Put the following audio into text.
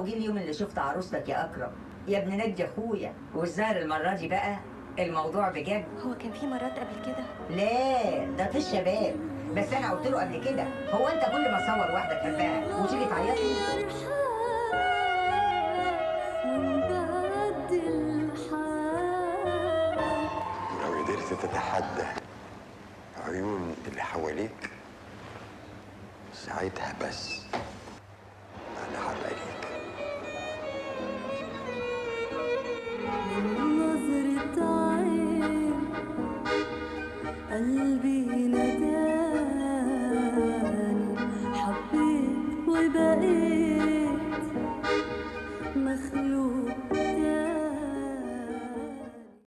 وجه اليوم اللي شفت عروستك يا اكرم، يا ابن نجي اخويا. والزهر المره دي بقى الموضوع بجد. هو كان في مرات قبل كده؟ لا ده في الشباب، بس انا قلت له قبل كده هو انت كل ما اصور واحده تحبها وتيجي تعيط لي؟ لو قدرت تتحدى عيون اللي حواليك ساعتها بس انا هبقى ليك. نظرة عين قلبي ندى